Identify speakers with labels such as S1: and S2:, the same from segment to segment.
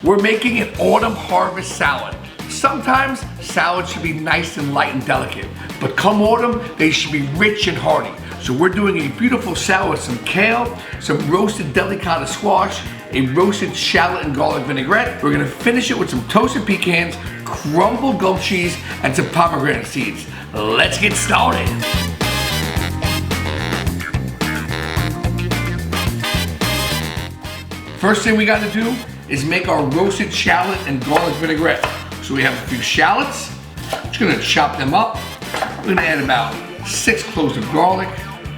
S1: We're making an autumn harvest salad. Sometimes salads should be nice and light and delicate, but come autumn, they should be rich and hearty. So we're doing a beautiful salad with some kale, some roasted delicata squash, a roasted shallot and garlic vinaigrette. We're gonna finish it with some toasted pecans, crumbled goat cheese, and some pomegranate seeds. Let's get started. First thing we gotta do is make our roasted shallot and garlic vinaigrette. So we have a few shallots. Just gonna chop them up. We're gonna add about 6 cloves of garlic.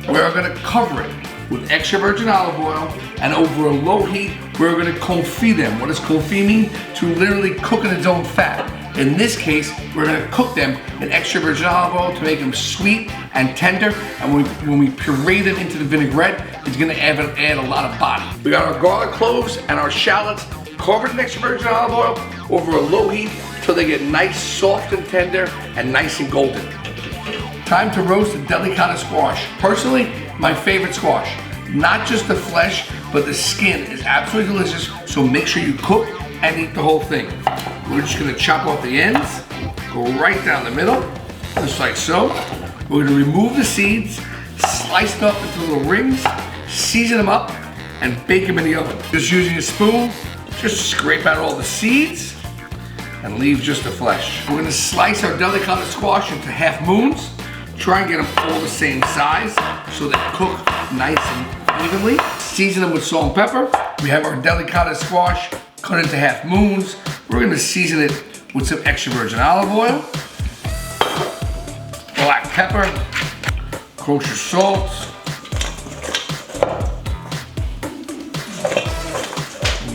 S1: We're gonna cover it with extra virgin olive oil, and over a low heat, we're gonna confit them. What does confit mean? To literally cook in its own fat. In this case, we're gonna cook them in extra virgin olive oil to make them sweet and tender. And when we puree them into the vinaigrette, it's gonna add a lot of body. We got our garlic cloves and our shallots covered in extra virgin olive oil over a low heat till they get nice, soft and tender, and nice and golden. Time to roast the delicata squash. Personally, my favorite squash. Not just the flesh, but the skin is absolutely delicious, so make sure you cook and eat the whole thing. We're just gonna chop off the ends, go right down the middle, just like so. We're gonna remove the seeds, slice them up into little rings, season them up, and bake them in the oven. Just using a spoon, just scrape out all the seeds and leave just the flesh. We're gonna slice our delicata squash into half moons. Try and get them all the same size so they cook nice and evenly. Season them with salt and pepper. We have our delicata squash cut into half moons. We're gonna season it with some extra virgin olive oil, black pepper, kosher salt,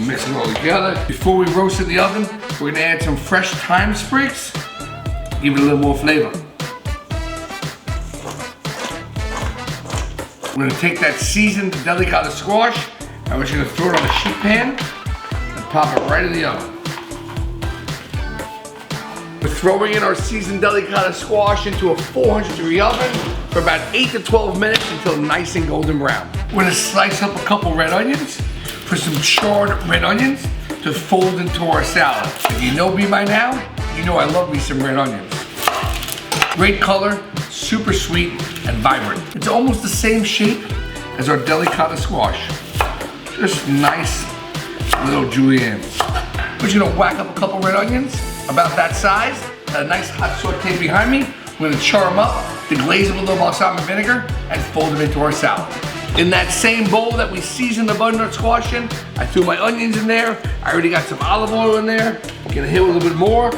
S1: mix it all together. Before we roast in the oven, we're gonna add some fresh thyme sprigs, give it a little more flavor. We're gonna take that seasoned delicata squash and we're just gonna throw it on a sheet pan and pop it right in the oven. We're throwing in our seasoned delicata squash into a 400-degree oven for about 8 to 12 minutes until nice and golden brown. We're gonna slice up a couple red onions for some charred red onions to fold into our salad. If you know me by now, you know I love me some red onions. Great color, super sweet and vibrant. It's almost the same shape as our delicata squash. Just nice little juliennes. We're just gonna whack up a couple red onions, about that size, got a nice hot saute behind me. We're gonna char them up, deglaze them with a little balsamic vinegar, and fold them into our salad. In that same bowl that we seasoned the butternut squash in, I threw my onions in there. I already got some olive oil in there. Gonna hit a little bit more.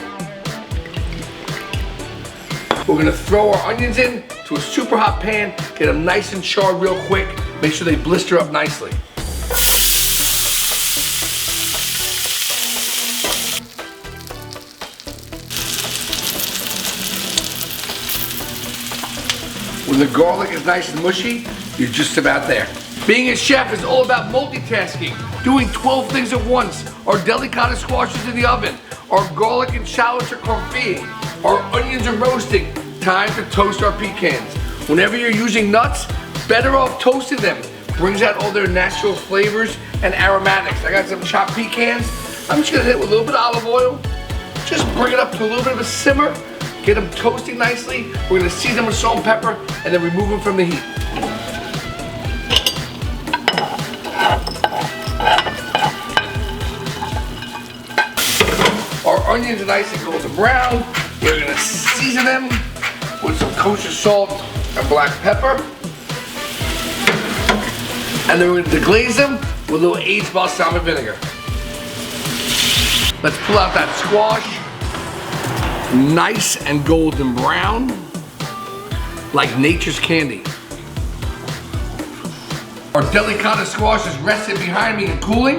S1: We're gonna throw our onions in to a super hot pan, get them nice and charred real quick, make sure they blister up nicely. When the garlic is nice and mushy, you're just about there. Being a chef is all about multitasking, doing 12 things at once. Our delicata squash is in the oven, our garlic and shallots are confiting, our onions are roasting. Time to toast our pecans. Whenever you're using nuts, better off toasting them. Brings out all their natural flavors and aromatics. I got some chopped pecans. I'm just gonna hit it with a little bit of olive oil. Just bring it up to a little bit of a simmer. Get them toasting nicely. We're gonna season them with salt and pepper and then remove them from the heat. Our onions are nice and golden brown. We're gonna season them with some kosher salt and black pepper. And then we're gonna deglaze them with a little aged balsamic vinegar. Let's pull out that squash. Nice and golden brown, like nature's candy. Our delicata squash is resting behind me and cooling.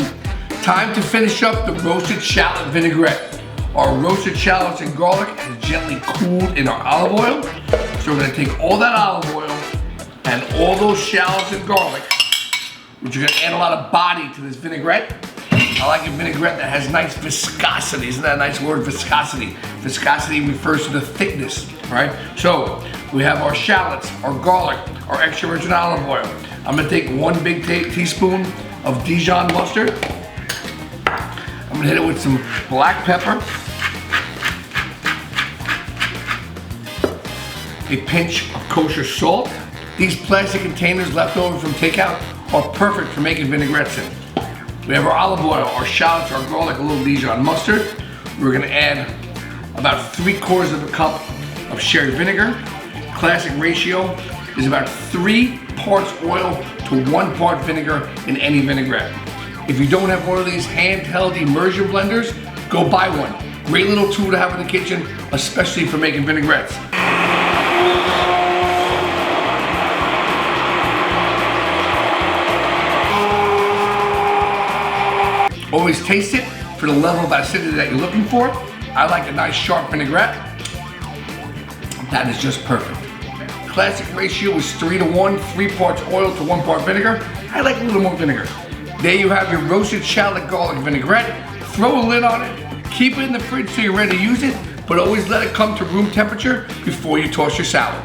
S1: Time to finish up the roasted shallot vinaigrette. Our roasted shallots and garlic is gently cooled in our olive oil. So we're gonna take all that olive oil and all those shallots and garlic, which are gonna add a lot of body to this vinaigrette. I like a vinaigrette that has nice viscosity. Isn't that a nice word, viscosity? Viscosity refers to the thickness, right? So we have our shallots, our garlic, our extra virgin olive oil. I'm gonna take 1 big teaspoon of Dijon mustard. I'm gonna hit it with some black pepper, a pinch of kosher salt. These plastic containers left over from takeout are perfect for making vinaigrettes in. We have our olive oil, our shallots, our garlic, a little Dijon mustard. We're gonna add about 3/4 of a cup of sherry vinegar. Classic ratio is about 3 parts oil to 1 part vinegar in any vinaigrette. If you don't have one of these handheld immersion blenders, go buy one. Great little tool to have in the kitchen, especially for making vinaigrettes. Always taste it for the level of acidity that you're looking for. I like a nice sharp vinaigrette. That is just perfect. Classic ratio is 3:1, 3 parts oil to 1 part vinegar. I like a little more vinegar. There you have your roasted shallot garlic vinaigrette. Throw a lid on it, keep it in the fridge till you're ready to use it, but always let it come to room temperature before you toss your salad.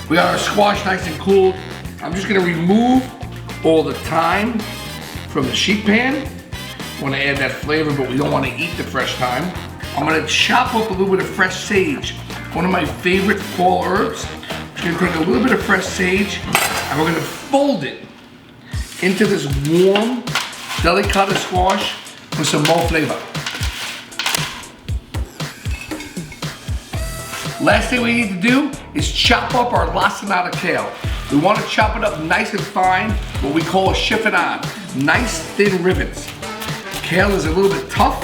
S1: We got our squash nice and cooled. I'm just gonna remove all the thyme from the sheet pan. I wanna add that flavor, but we don't wanna eat the fresh thyme. I'm gonna chop up a little bit of fresh sage, one of my favorite fall herbs. I'm gonna take a little bit of fresh sage and we're gonna fold it into this warm Delicata squash with some more flavor. Last thing we need to do is chop up our Lacinato kale. We want to chop it up nice and fine, what we call a chiffonade, nice thin ribbons. Kale is a little bit tough,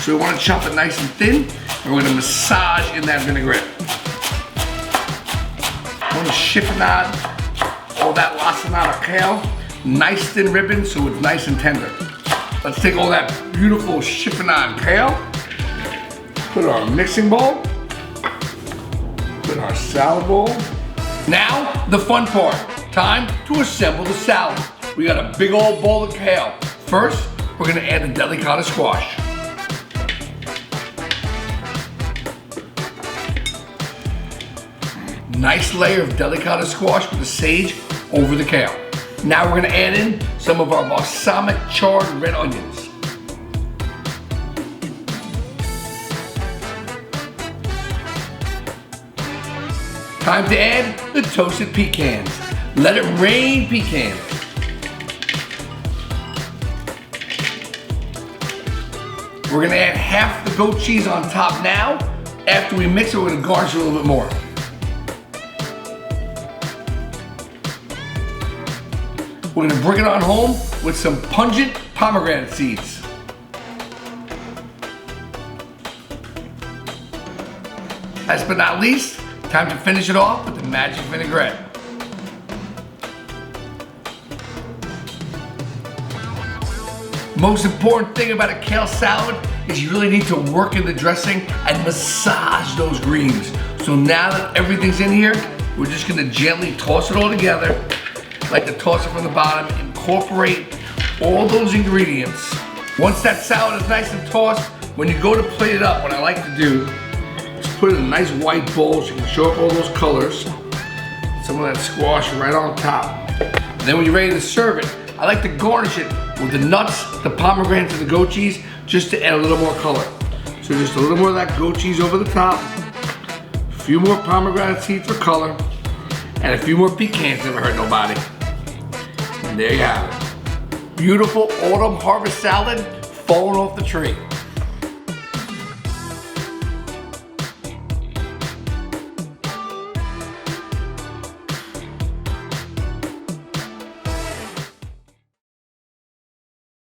S1: so we want to chop it nice and thin, and we're going to massage in that vinaigrette. I want to chiffonade all that Lacinato kale, nice thin ribbons so it's nice and tender. Let's take all that beautiful chiffonade kale, put it in our mixing bowl, put it in our salad bowl. Now, the fun part. Time to assemble the salad. We got a big old bowl of kale. First, we're gonna add the Delicata squash. Nice layer of Delicata squash with the sage over the kale. Now we're gonna add in some of our balsamic charred red onions. Time to add the toasted pecans. Let it rain pecans. We're gonna add half the goat cheese on top now. After we mix it, we're gonna garnish it a little bit more. We're gonna bring it on home with some pungent pomegranate seeds. Last but not least, time to finish it off with the magic vinaigrette. Most important thing about a kale salad is you really need to work in the dressing and massage those greens. So now that everything's in here, we're just gonna gently toss it all together. Like to toss it from the bottom, incorporate all those ingredients. Once that salad is nice and tossed, when you go to plate it up, what I like to do is put it in a nice white bowl so you can show up all those colors. Some of that squash right on top. And then when you're ready to serve it, I like to garnish it with the nuts, the pomegranates, and the goat cheese just to add a little more color. So just a little more of that goat cheese over the top, a few more pomegranate seeds for color, and a few more pecans, never hurt nobody. And there you have it. Beautiful autumn harvest salad falling off the tree.